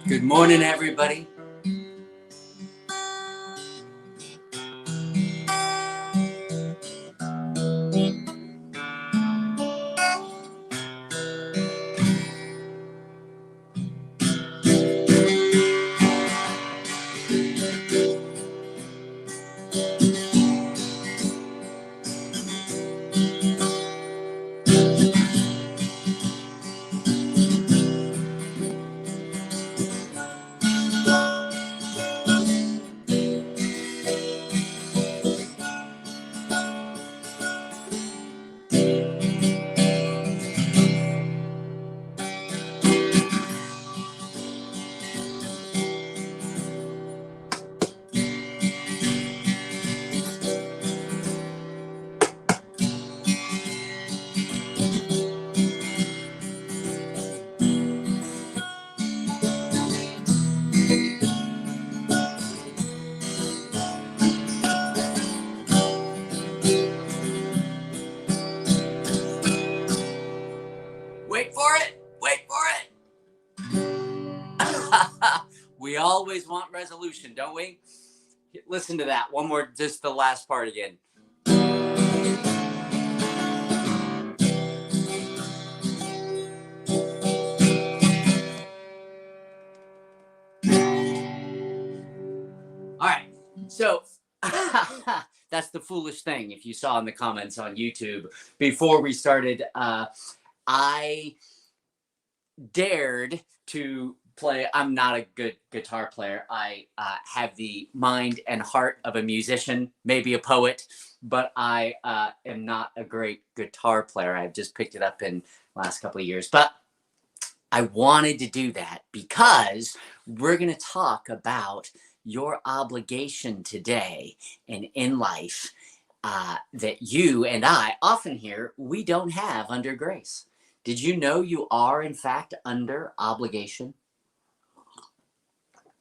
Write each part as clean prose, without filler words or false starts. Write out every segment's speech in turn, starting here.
Good morning, everybody. Wait for it. Wait for it. We always want resolution, don't we? Listen to that. One more, just the last part again. All right. So that's the foolish thing. If you saw in the comments on YouTube before we started, I dared to play. I'm not a good guitar player. I have the mind and heart of a musician, maybe a poet, but I am not a great guitar player. I've just picked it up in the last couple of years. But I wanted to do that because we're going to talk about your obligation today and in life that you and I often hear we don't have under grace. Did you know you are, in fact, under obligation?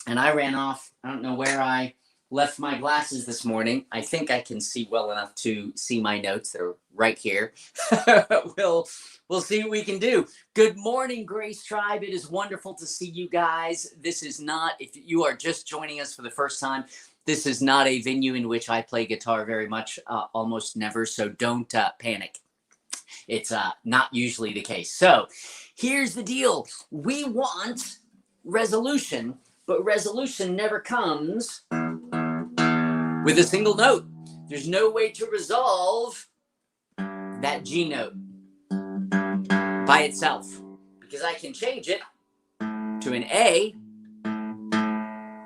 And I ran off. I don't know where I left my glasses this morning. I think I can see well enough to see my notes. They're right here. We'll see what we can do. Good morning, Grace Tribe. It is wonderful to see you guys. This is not, if you are just joining us for the first time, this is not a venue in which I play guitar very much, almost never. So don't panic. It's not usually the case. So here's the deal. We want resolution, but resolution never comes with a single note. There's no way to resolve that G note by itself, because I can change it to an A,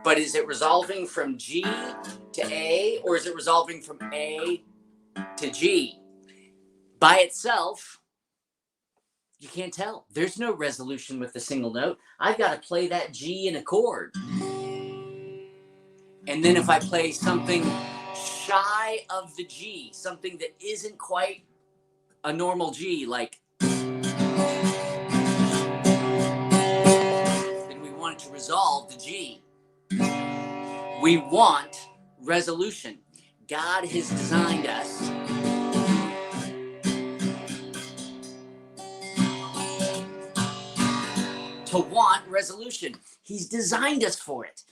but is it resolving from G to A, or is it resolving from A to G? By itself, you can't tell. There's no resolution with a single note. I've got to play that G in a chord. And then if I play something shy of the G, something that isn't quite a normal G, like, then we want to resolve the G. We want resolution. God has designed us to want resolution. He's designed us for it.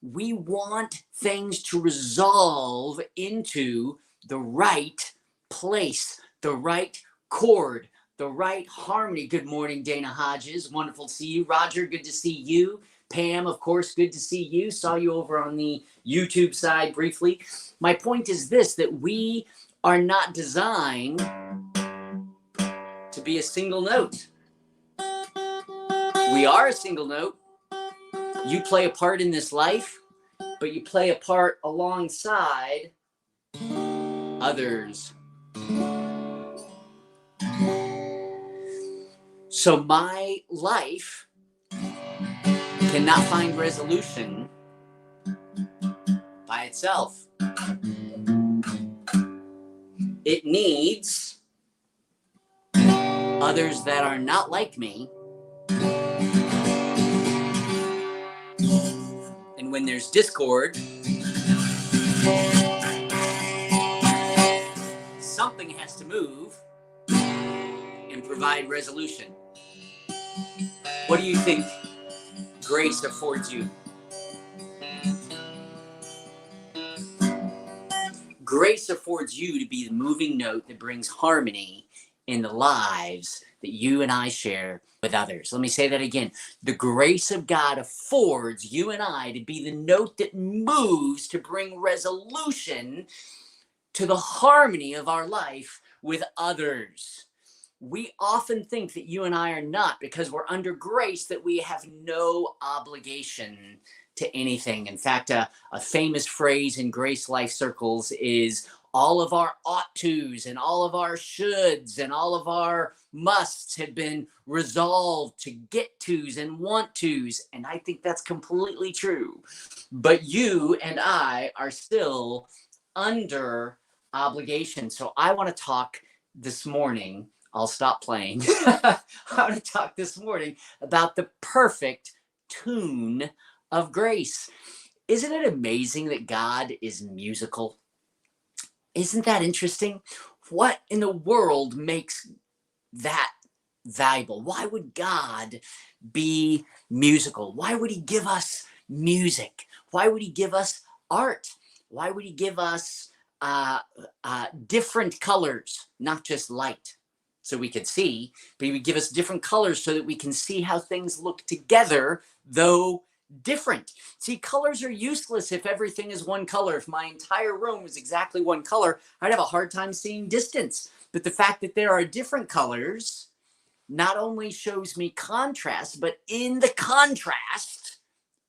We want things to resolve into the right place, the right chord, the right harmony. Good morning, Dana Hodges. Wonderful to see you. Roger, good to see you. Pam, of course, good to see you. Saw you over on the YouTube side briefly. My point is this, that we are not designed to be a single note. We are a single note. You play a part in this life, but you play a part alongside others. So my life cannot find resolution by itself. It needs others that are not like me. And when there's discord, something has to move and provide resolution. What do you think grace affords you? Grace affords you to be the moving note that brings harmony in the lives that you and I share with others. Let me say that again. The grace of God affords you and I to be the note that moves to bring resolution to the harmony of our life with others. We often think that you and I are not, because we're under grace, that we have no obligation to anything. In fact, a famous phrase in grace life circles is all of our ought tos and all of our shoulds and all of our musts have been resolved to get tos and want tos. And I think that's completely true. But you and I are still under obligation. So I want to talk this morning. I'll stop playing. I want to talk this morning about the perfect tune of grace. Isn't it amazing that God is musical? Isn't that interesting? What in the world makes that valuable? Why would God be musical? Why would he give us music? Why would he give us art? Why would he give us different colors, not just light, so we could see, but he would give us different colors so that we can see how things look together, though different. See, colors are useless if everything is one color. If my entire room was exactly one color, I'd have a hard time seeing distance. But the fact that there are different colors not only shows me contrast, but in the contrast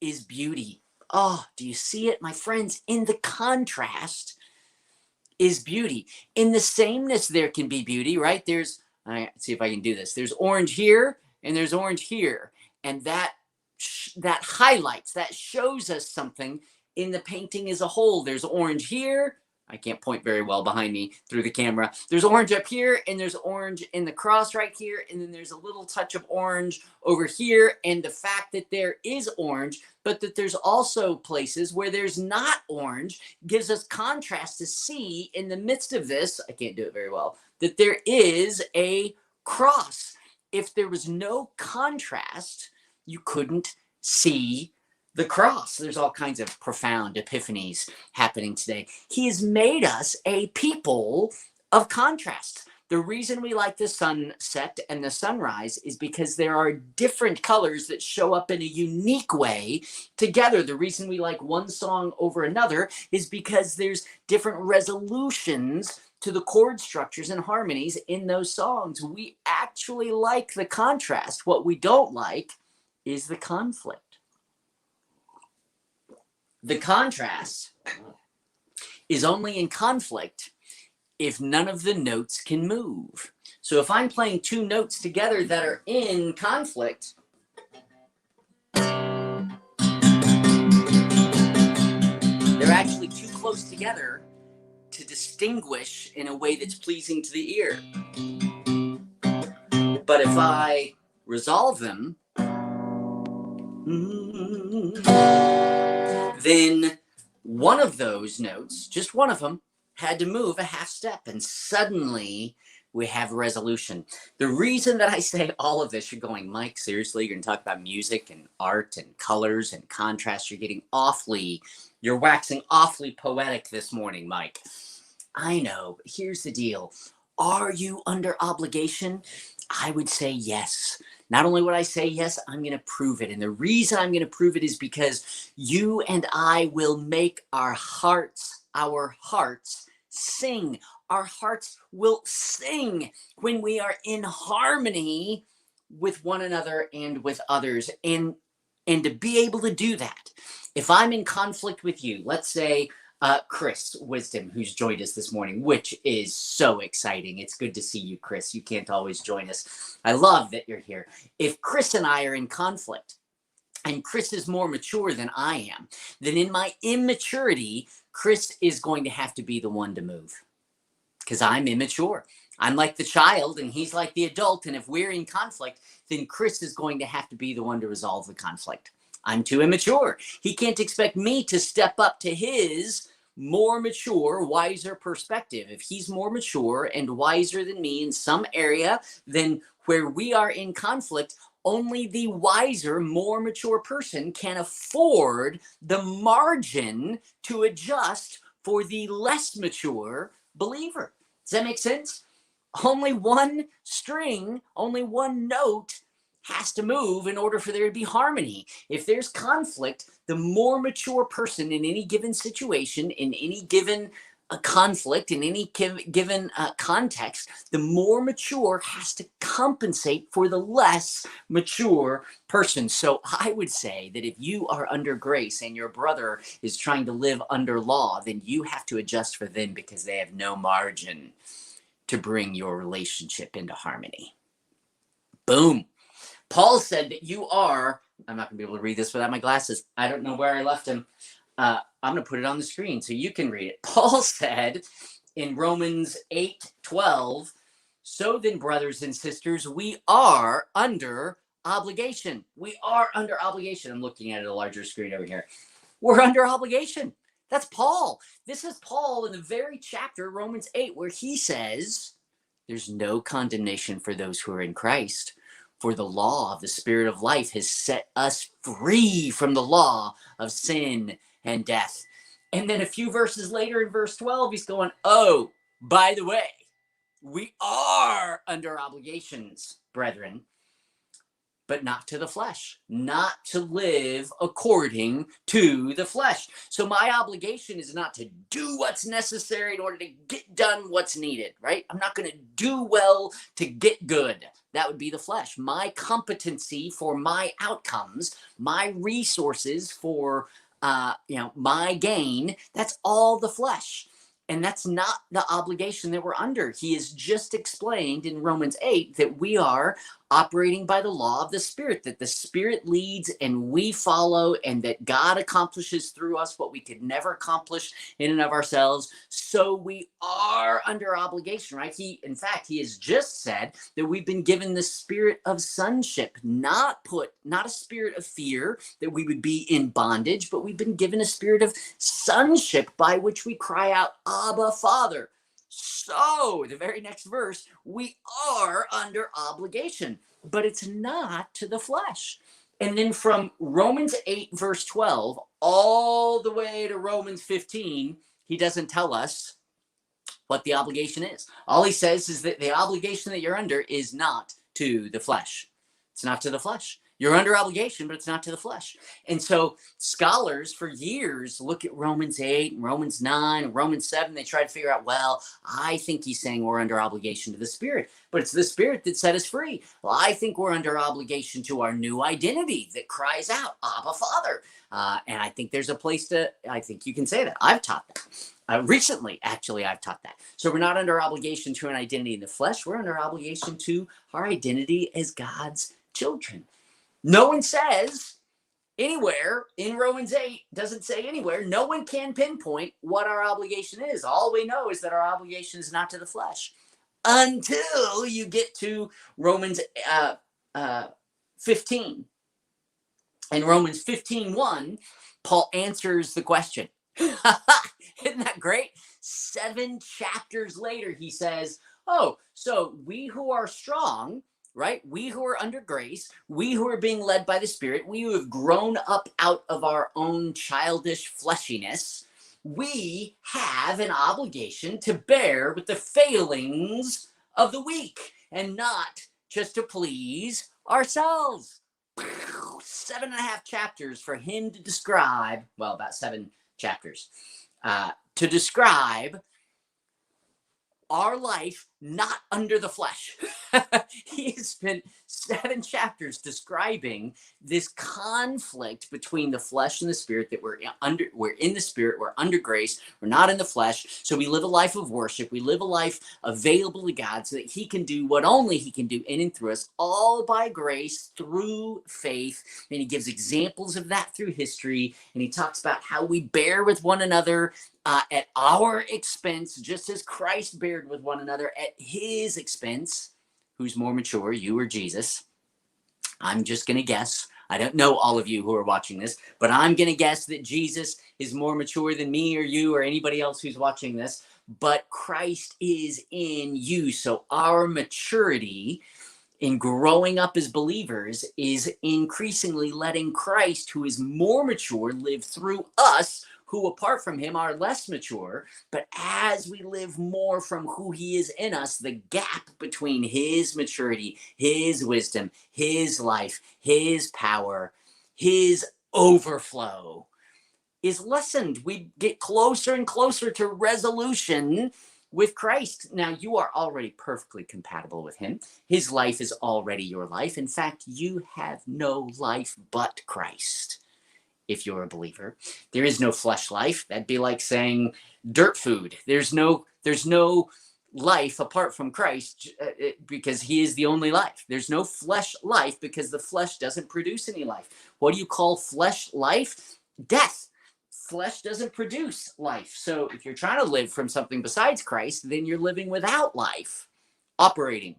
is beauty. Oh, do you see it, my friends? In the contrast is beauty. In the sameness, there can be beauty, right? Let's see if I can do this. There's orange here and there's orange here. And that highlights, that shows us something in the painting as a whole. There's orange here. I can't point very well behind me through the camera. There's orange up here and there's orange in the cross right here. And then there's a little touch of orange over here. And the fact that there is orange, but that there's also places where there's not orange, gives us contrast to see in the midst of this, I can't do it very well, that there is a cross. If there was no contrast, you couldn't see the cross. There's all kinds of profound epiphanies happening today. He has made us a people of contrast. The reason we like the sunset and the sunrise is because there are different colors that show up in a unique way together. The reason we like one song over another is because there's different resolutions to the chord structures and harmonies in those songs. We actually like the contrast. What we don't like is the conflict. The contrast is only in conflict if none of the notes can move. So if I'm playing two notes together that are in conflict, they're actually too close together to distinguish in a way that's pleasing to the ear. But if I resolve them, then one of those notes, just one of them, had to move a half step, and suddenly we have resolution. The reason that I say all of this, you're going, Mike, seriously, you're going to talk about music and art and colors and contrast. You're waxing awfully poetic this morning, Mike. I know, but here's the deal. Are you under obligation? I would say yes. Not only would I say yes, I'm going to prove it. And the reason I'm going to prove it is because you and I will make our hearts sing. Our hearts will sing when we are in harmony with one another and with others. And to be able to do that, if I'm in conflict with you, let's say Chris Wisdom, who's joined us this morning, which is so exciting. It's good to see you, Chris. You can't always join us. I love that you're here. If Chris and I are in conflict, and Chris is more mature than I am, then in my immaturity, Chris is going to have to be the one to move, because I'm immature. I'm like the child and he's like the adult. And if we're in conflict, then Chris is going to have to be the one to resolve the conflict. I'm too immature. He can't expect me to step up to his more mature, wiser perspective. If he's more mature and wiser than me in some area, then where we are in conflict, only the wiser, more mature person can afford the margin to adjust for the less mature believer. Does that make sense? Only one string, only one note has to move in order for there to be harmony. If there's conflict, the more mature person in any given situation, in any given conflict, in any given context, the more mature has to compensate for the less mature person. So I would say that if you are under grace and your brother is trying to live under law, then you have to adjust for them because they have no margin to bring your relationship into harmony. Boom. Paul said that you are, I'm not going to be able to read this without my glasses. I don't know where I left them. I'm going to put it on the screen so you can read it. Paul said in Romans 8:12, so then, brothers and sisters, we are under obligation. We are under obligation. I'm looking at a larger screen over here. We're under obligation. That's Paul. This is Paul in the very chapter, Romans 8, where he says, there's no condemnation for those who are in Christ. For the law of the Spirit of life has set us free from the law of sin and death. And then a few verses later in verse 12, he's going, oh, by the way, we are under obligations, brethren, but not to the flesh, not to live according to the flesh. So my obligation is not to do what's necessary in order to get done what's needed, right? I'm not going to do well to get good. That would be the flesh. My competency for my outcomes, my resources for my gain, that's all the flesh. And that's not the obligation that we're under. He has just explained in Romans 8 that we are operating by the law of the Spirit, that the Spirit leads and we follow, and that God accomplishes through us what we could never accomplish in and of ourselves. So we are under obligation, right? In fact, he has just said that we've been given the spirit of sonship, not a spirit of fear that we would be in bondage, but we've been given a spirit of sonship by which we cry out, Abba, Father. So, the very next verse, we are under obligation, but it's not to the flesh. And then from Romans 8, verse 12, all the way to Romans 15, he doesn't tell us what the obligation is. All he says is that the obligation that you're under is not to the flesh. It's not to the flesh. You're under obligation, but it's not to the flesh. And so scholars for years look at Romans 8 and Romans 9 and Romans 7. They try to figure out, well, I think he's saying we're under obligation to the Spirit, but it's the Spirit that set us free. Well, I think we're under obligation to our new identity that cries out, Abba, Father. And I think there's a place I think you can say that. I've taught that. Recently, actually, I've taught that. So we're not under obligation to an identity in the flesh. We're under obligation to our identity as God's children. No one says anywhere in Romans 8, doesn't say anywhere, no one can pinpoint what our obligation is. All we know is that our obligation is not to the flesh until you get to Romans 15. In Romans 15:1, Paul answers the question. Isn't that great? 7 chapters later, he says, oh, so we who are strong, right? We who are under grace, we who are being led by the Spirit, we who have grown up out of our own childish fleshiness, we have an obligation to bear with the failings of the weak and not just to please ourselves. 7.5 chapters for him to describe, well, about 7 chapters, to describe our life not under the flesh. He has spent 7 chapters describing this conflict between the flesh and the Spirit, that we're in the Spirit, we're under grace, we're not in the flesh. So we live a life of worship, we live a life available to God so that he can do what only he can do in and through us, all by grace through faith. And he gives examples of that through history, and he talks about how we bear with one another at our expense, just as Christ bared with one another at his expense. Who's more mature, you or Jesus? I'm just going to guess. I don't know all of you who are watching this, but I'm going to guess that Jesus is more mature than me or you or anybody else who's watching this. But Christ is in you. So our maturity in growing up as believers is increasingly letting Christ, who is more mature, live through us, who apart from him are less mature. But as we live more from who he is in us, the gap between his maturity, his wisdom, his life, his power, his overflow is lessened. We get closer and closer to resolution with Christ. Now, you are already perfectly compatible with him. His life is already your life. In fact, you have no life but Christ. If you're a believer, there is no flesh life. That'd be like saying dirt food. There's no life apart from Christ because he is the only life. There's no flesh life because the flesh doesn't produce any life. What do you call flesh life? Death. Flesh doesn't produce life. So if you're trying to live from something besides Christ, then you're living without life, operating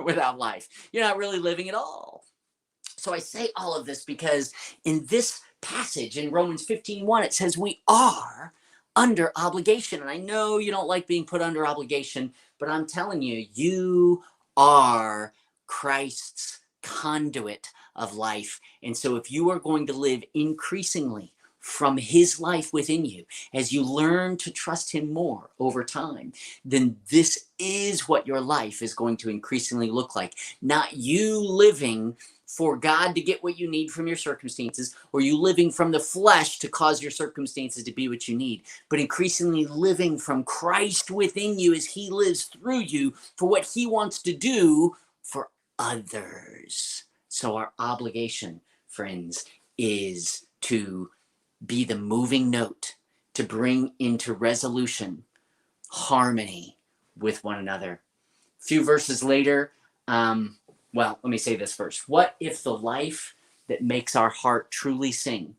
without life. You're not really living at all. So I say all of this because in this passage in Romans 15:1, it says we are under obligation. And I know you don't like being put under obligation, but I'm telling you, you are Christ's conduit of life. And so if you are going to live increasingly from his life within you, as you learn to trust him more over time, then this is what your life is going to increasingly look like. Not you living for God to get what you need from your circumstances, or you living from the flesh to cause your circumstances to be what you need, but increasingly living from Christ within you as he lives through you for what he wants to do for others. So our obligation, friends, is to be the moving note, to bring into resolution harmony with one another. A few verses later, well, let me say this first. What if the life that makes our heart truly sing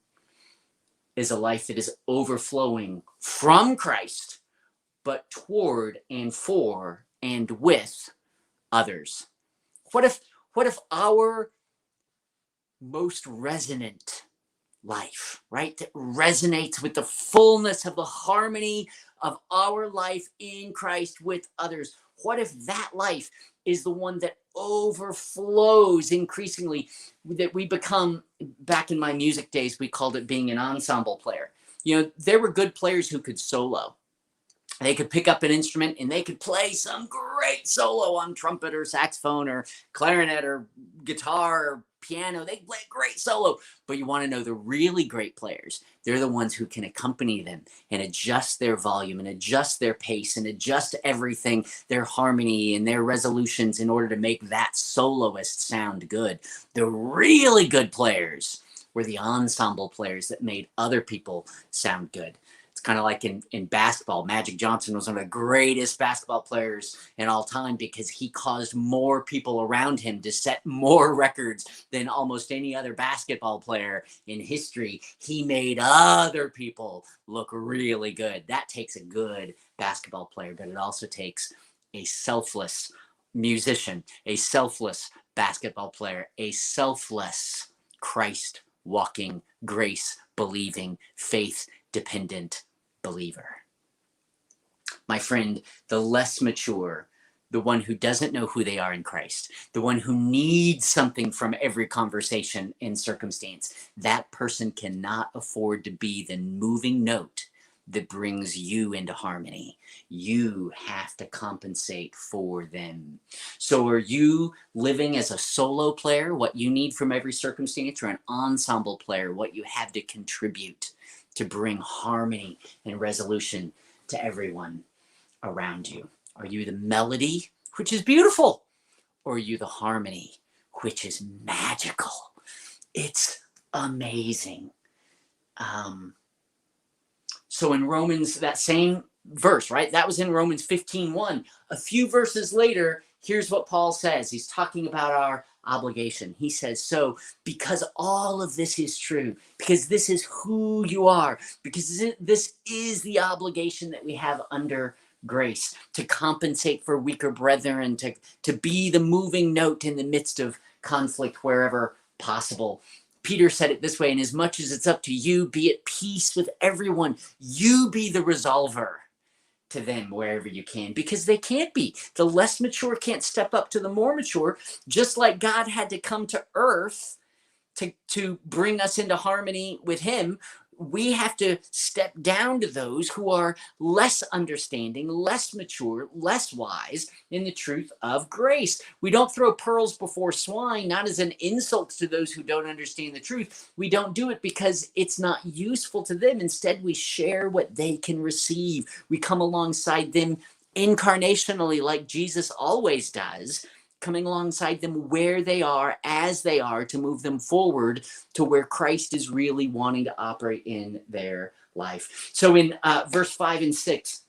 is a life that is overflowing from Christ, but toward and for and with others? What if our most resonant life, right, that resonates with the fullness of the harmony of our life in Christ with others, what if that life is the one that overflows increasingly, that we become, back in my music days, we called it being an ensemble player. You know, there were good players who could solo. They could pick up an instrument and they could play some great solo on trumpet or saxophone or clarinet or guitar or piano. They play great solo. But you want to know the really great players. They're the ones who can accompany them and adjust their volume and adjust their pace and adjust everything, their harmony and their resolutions in order to make that soloist sound good. The really good players were the ensemble players that made other people sound good. It's kind of like in basketball. Magic Johnson was one of the greatest basketball players in all time because he caused more people around him to set more records than almost any other basketball player in history. He made other people look really good. That takes a good basketball player, but it also takes a selfless musician, a selfless basketball player, a selfless Christ walking, grace believing, faith dependent believer. My friend, the less mature, the one who doesn't know who they are in Christ, the one who needs something from every conversation and circumstance, that person cannot afford to be the moving note that brings you into harmony. You have to compensate for them. So are you living as a solo player, what you need from every circumstance, or an ensemble player, what you have to contribute to bring harmony and resolution to everyone around you? Are you the melody, which is beautiful, or are you the harmony, which is magical? It's amazing. So in Romans, that same verse, right? That was in Romans 15:1. A few verses later, here's what Paul says. He's talking about our obligation. He says, so because all of this is true, because this is who you are, because this is the obligation that we have under grace, to compensate for weaker brethren, to be the moving note in the midst of conflict wherever possible. Peter said it this way, and as much as it's up to you, be at peace with everyone. You be the resolver to them wherever you can, because they can't be. The less mature can't step up to the more mature, just like God had to come to earth to bring us into harmony with him. We have to step down to those who are less understanding, less mature, less wise in the truth of grace. We don't throw pearls before swine, not as an insult to those who don't understand the truth. We don't do it because it's not useful to them. Instead, we share what they can receive. We come alongside them incarnationally, like Jesus always does, coming alongside them where they are, as they are, to move them forward to where Christ is really wanting to operate in their life. So in verse 5 and 6,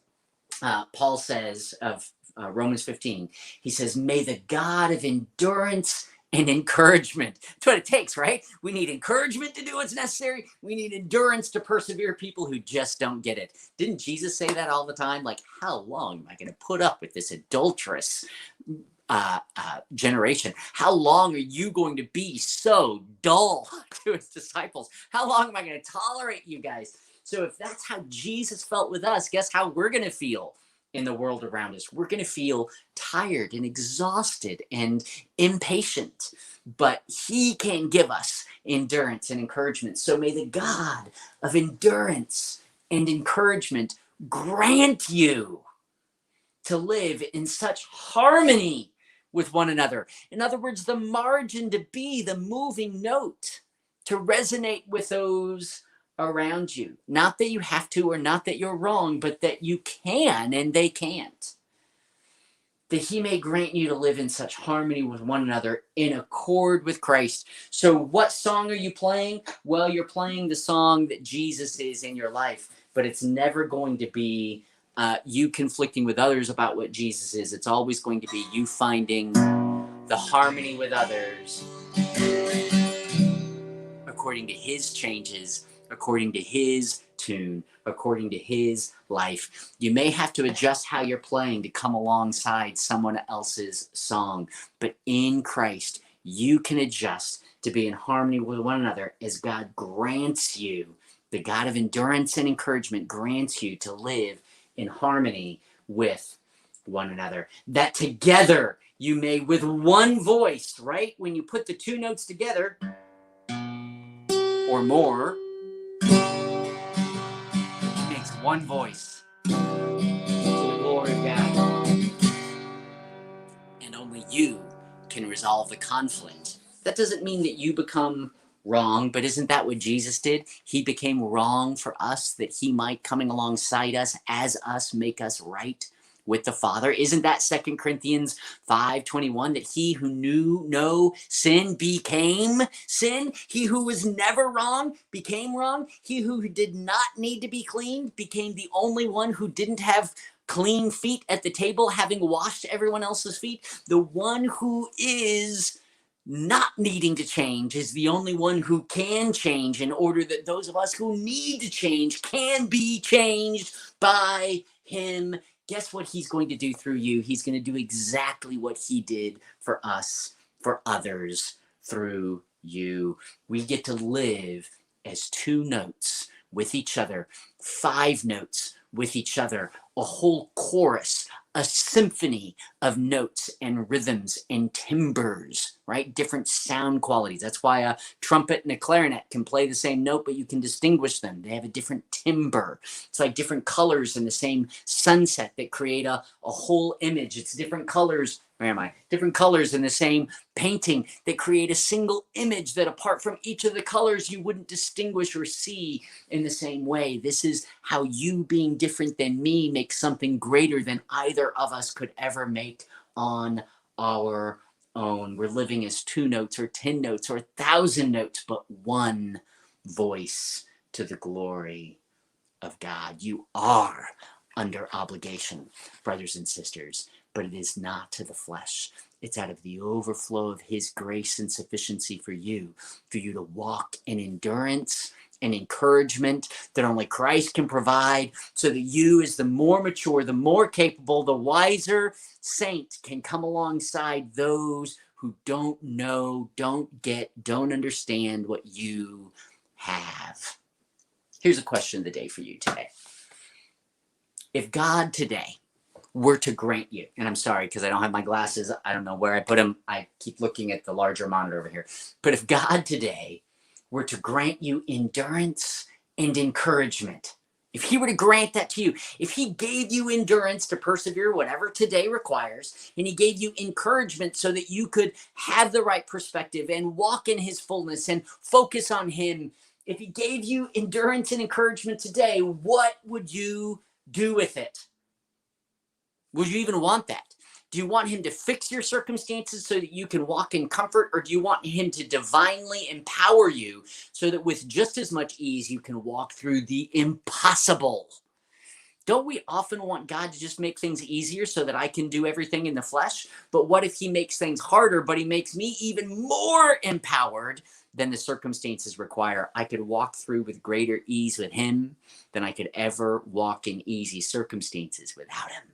Paul says of Romans 15, he says, may the God of endurance and encouragement. That's what it takes, right? We need encouragement to do what's necessary. We need endurance to persevere people who just don't get it. Didn't Jesus say that all the time? Like, how long am I going to put up with this adulterous generation? How long are you going to be so dull to his disciples? How long am I going to tolerate you guys? So if that's how Jesus felt with us, guess how we're going to feel in the world around us? We're going to feel tired and exhausted and impatient, but he can give us endurance and encouragement. So may the God of endurance and encouragement grant you to live in such harmony with one another. In other words, the margin to be the moving note, to resonate with those around you. Not that you have to, or not that you're wrong, but that you can and they can't. That he may grant you to live in such harmony with one another in accord with Christ. So what song are you playing? Well, you're playing the song that Jesus is in your life, but it's never going to be you conflicting with others about what Jesus is. It's always going to be you finding the harmony with others according to his changes, according to his tune, according to his life. You may have to adjust how you're playing to come alongside someone else's song, but in Christ, you can adjust to be in harmony with one another as God grants you, the God of endurance and encouragement grants you to live in harmony with one another. That together you may with one voice, right? When you put the two notes together or more, it makes one voice to the glory of God. And only you can resolve the conflict. That doesn't mean that you become wrong, but isn't that what Jesus did? He became wrong for us that he might, coming alongside us as us, make us right with the Father. Isn't that 2 Corinthians 5:21, that he who knew no sin became sin? He who was never wrong became wrong. He who did not need to be cleaned became the only one who didn't have clean feet at the table, having washed everyone else's feet. The one who is not needing to change is the only one who can change, in order that those of us who need to change can be changed by him. Guess what he's going to do through you? He's going to do exactly what he did for us, for others, through you. We get to live as two notes with each other, 5 notes with each other, a whole chorus, a symphony of notes and rhythms and timbres, right? Different sound qualities. That's why a trumpet and a clarinet can play the same note, but you can distinguish them. They have a different timbre. It's like different colors in the same sunset that create a whole image. It's different colors. Where am I? Different colors in the same painting that create a single image that, apart from each of the colors, you wouldn't distinguish or see in the same way. This is how you, being different than me, make something greater than either of us could ever make on our own. We're living as 2 notes or 10 notes or 1,000 notes, but one voice to the glory of God. You are under obligation, brothers and sisters, but it is not to the flesh. It's out of the overflow of his grace and sufficiency for you to walk in endurance and encouragement that only Christ can provide, so that you, as the more mature, the more capable, the wiser saint, can come alongside those who don't know, don't get, don't understand what you have. Here's a question of the day for you today. If God today were to grant you, and I'm sorry because I don't have my glasses, I don't know where I put them, I keep looking at the larger monitor over here, but if God today were to grant you endurance and encouragement, if he were to grant that to you, if he gave you endurance to persevere whatever today requires, and he gave you encouragement so that you could have the right perspective and walk in his fullness and focus on him, if he gave you endurance and encouragement today, what would you do with it? Would you even want that? Do you want him to fix your circumstances so that you can walk in comfort, or do you want him to divinely empower you so that with just as much ease you can walk through the impossible? Don't we often want God to just make things easier so that I can do everything in the flesh? But what if he makes things harder, but he makes me even more empowered than the circumstances require? I could walk through with greater ease with him than I could ever walk in easy circumstances without him.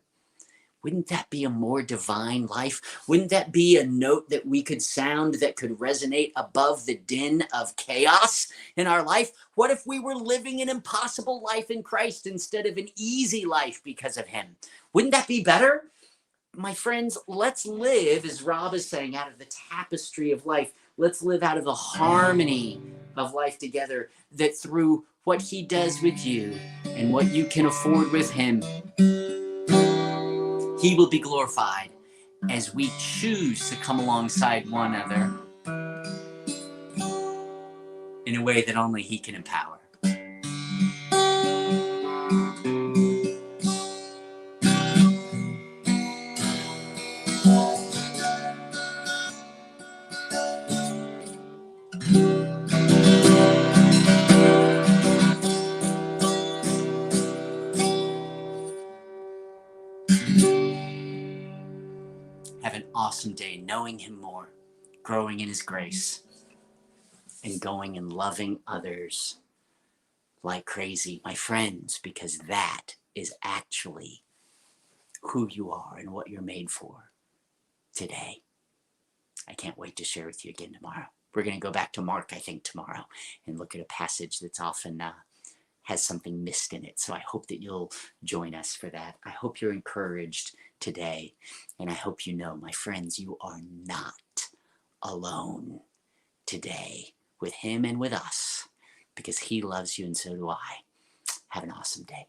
Wouldn't that be a more divine life? Wouldn't that be a note that we could sound that could resonate above the din of chaos in our life? What if we were living an impossible life in Christ instead of an easy life because of him? Wouldn't that be better? My friends, let's live, as Rob is saying, out of the tapestry of life. Let's live out of the harmony of life together, that through what he does with you and what you can afford with him, he will be glorified as we choose to come alongside one another in a way that only he can empower. Have an awesome day knowing him more, growing in his grace, and going and loving others like crazy, my friends, because that is actually who you are and what you're made for today. I can't wait to share with you again tomorrow. We're going to go back to Mark, I think, tomorrow and look at a passage that's often has something missed in it. So I hope that you'll join us for that. I hope you're encouraged today. And I hope you know, my friends, you are not alone today with him and with us, because he loves you and so do I. Have an awesome day.